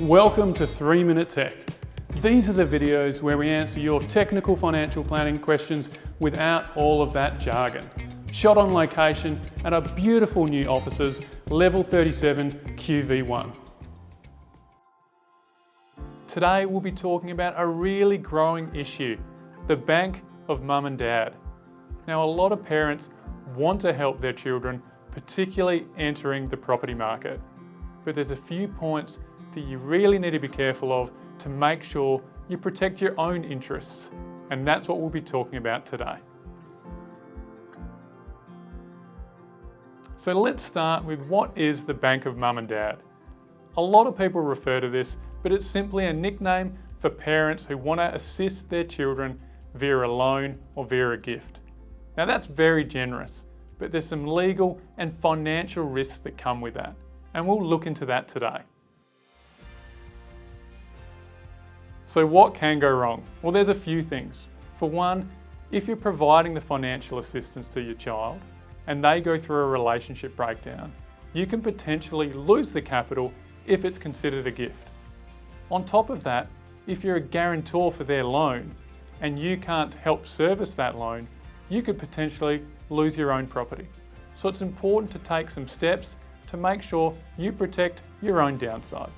Welcome to 3 Minute Tech. These are the videos where we answer your technical financial planning questions without all of that jargon. Shot on location at our beautiful new offices, Level 37 QV1. Today we'll be talking about a really growing issue, the bank of mum and dad. Now, a lot of parents want to help their children, particularly entering the property market. But there's a few points that you really need to be careful of to make sure you protect your own interests. And that's what we'll be talking about today. So let's start with what is the bank of mum and dad. A lot of people refer to this, but it's simply a nickname for parents who want to assist their children via a loan or via a gift. Now that's very generous, but there's some legal and financial risks that come with that. And we'll look into that today. So what can go wrong? Well, there's a few things. For one, if you're providing the financial assistance to your child and they go through a relationship breakdown, you can potentially lose the capital if it's considered a gift. On top of that, if you're a guarantor for their loan and you can't help service that loan, you could potentially lose your own property. So it's important to take some steps to make sure you protect your own downside.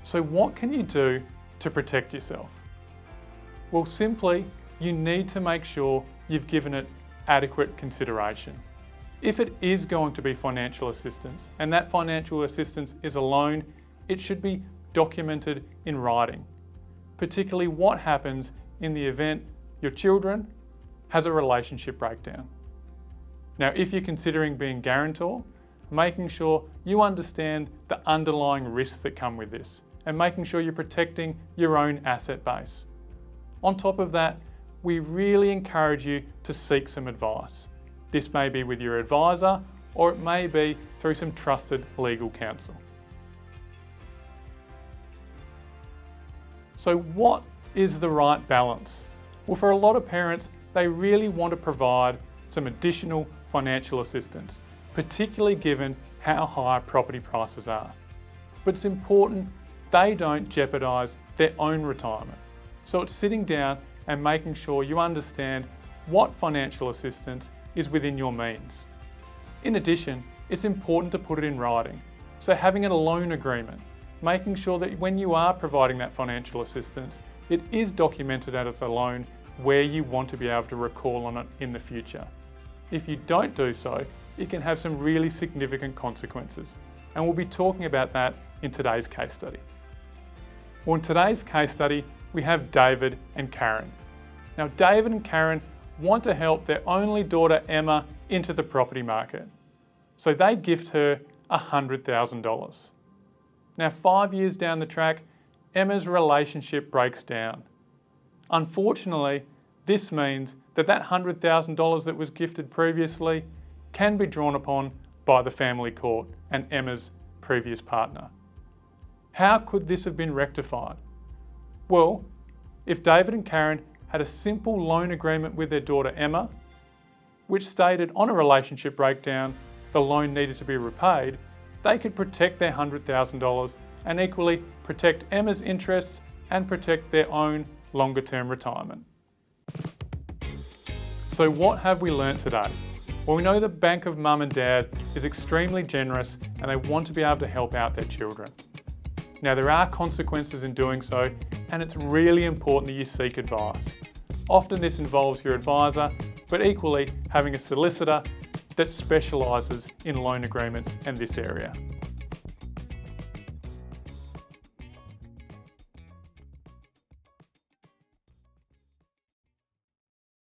So what can you do to protect yourself? Well, simply, you need to make sure you've given it adequate consideration. If it is going to be financial assistance, and that financial assistance is a loan, it should be documented in writing, particularly what happens in the event your children has a relationship breakdown. Now, if you're considering being guarantor, making sure you understand the underlying risks that come with this and making sure you're protecting your own asset base. On top of that, we really encourage you to seek some advice. This may be with your advisor or it may be through some trusted legal counsel. So what is the right balance? Well, for a lot of parents, they really want to provide some additional financial assistance, particularly given how high property prices are. But it's important they don't jeopardise their own retirement. So it's sitting down and making sure you understand what financial assistance is within your means. In addition, it's important to put it in writing. So having a loan agreement, making sure that when you are providing that financial assistance, it is documented as a loan where you want to be able to recall on it in the future. If you don't do so, it can have some really significant consequences. And we'll be talking about that in today's case study. Well, in today's case study, we have David and Karen. Now, David and Karen want to help their only daughter, Emma, into the property market. So they gift her $100,000. Now, 5 years down the track, Emma's relationship breaks down. Unfortunately, this means that $100,000 that was gifted previously can be drawn upon by the family court and Emma's previous partner. How could this have been rectified? Well, if David and Karen had a simple loan agreement with their daughter Emma, which stated on a relationship breakdown the loan needed to be repaid, they could protect their $100,000 and equally protect Emma's interests and protect their own longer term retirement. So what have we learnt today? Well, we know the bank of mum and dad is extremely generous and they want to be able to help out their children. Now, there are consequences in doing so, and it's really important that you seek advice. Often this involves your advisor, but equally having a solicitor that specialises in loan agreements in this area.